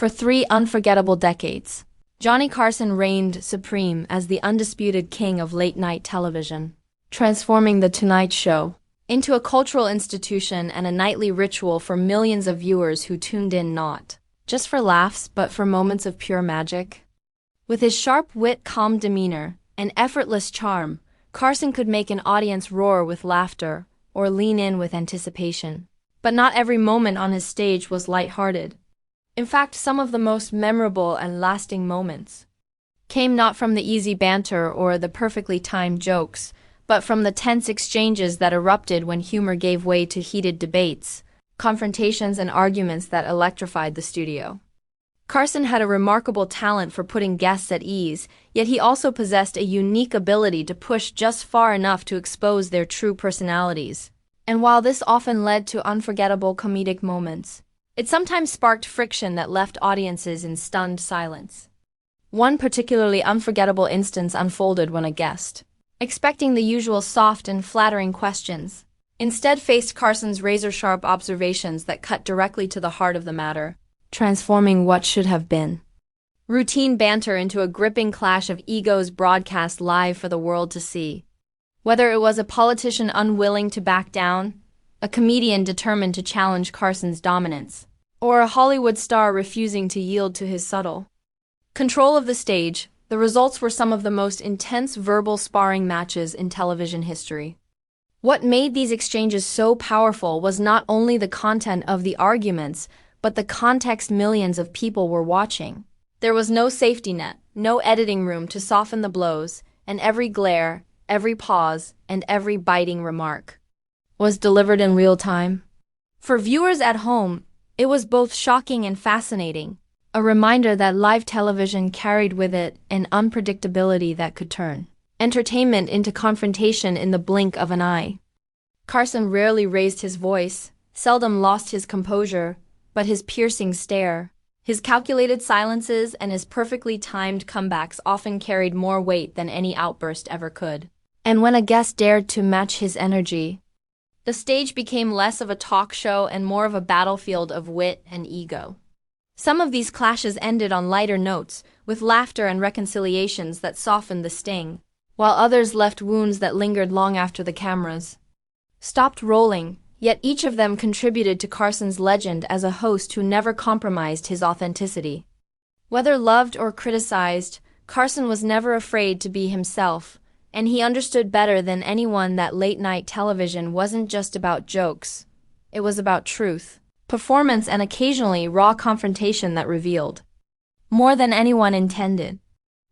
For 3 unforgettable decades, Johnny Carson reigned supreme as the undisputed king of late-night television, transforming The Tonight Show into a cultural institution and a nightly ritual for millions of viewers who tuned in not just for laughs but for moments of pure magic. With his sharp wit, calm demeanor, and effortless charm, Carson could make an audience roar with laughter or lean in with anticipation. But not every moment on his stage was lighthearted. In fact, some of the most memorable and lasting moments came not from the easy banter or the perfectly timed jokes, but from the tense exchanges that erupted when humor gave way to heated debates, confrontations, and arguments that electrified the studio. Carson had a remarkable talent for putting guests at ease, yet he also possessed a unique ability to push just far enough to expose their true personalities. And while this often led to unforgettable comedic moments, it sometimes sparked friction that left audiences in stunned silence. One particularly unforgettable instance unfolded when a guest, expecting the usual soft and flattering questions, instead faced Carson's razor-sharp observations that cut directly to the heart of the matter, transforming what should have been routine banter into a gripping clash of egos broadcast live for the world to see. Whether it was a politician unwilling to back down, a comedian determined to challenge Carson's dominance, or a Hollywood star refusing to yield to his subtle control of the stage, the results were some of the most intense verbal sparring matches in television history. What made these exchanges so powerful was not only the content of the arguments, but the context millions of people were watching. There was no safety net, no editing room to soften the blows, and every glare, every pause, and every biting remark was delivered in real time. For viewers at home, it was both shocking and fascinating, a reminder that live television carried with it an unpredictability that could turn entertainment into confrontation in the blink of an eye. Carson rarely raised his voice, seldom lost his composure, but his piercing stare, his calculated silences, and his perfectly timed comebacks often carried more weight than any outburst ever could. And when a guest dared to match his energy, the stage became less of a talk show and more of a battlefield of wit and ego. Some of these clashes ended on lighter notes, with laughter and reconciliations that softened the sting, while others left wounds that lingered long after the cameras stopped rolling, yet each of them contributed to Carson's legend as a host who never compromised his authenticity. Whether loved or criticized, Carson was never afraid to be himself, and he understood better than anyone that late-night television wasn't just about jokes. It was about truth, performance, and occasionally raw confrontation that revealed more than anyone intended.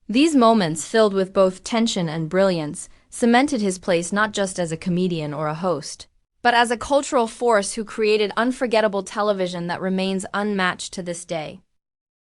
These moments, filled with both tension and brilliance, cemented his place not just as a comedian or a host, but as a cultural force who created unforgettable television that remains unmatched to this day.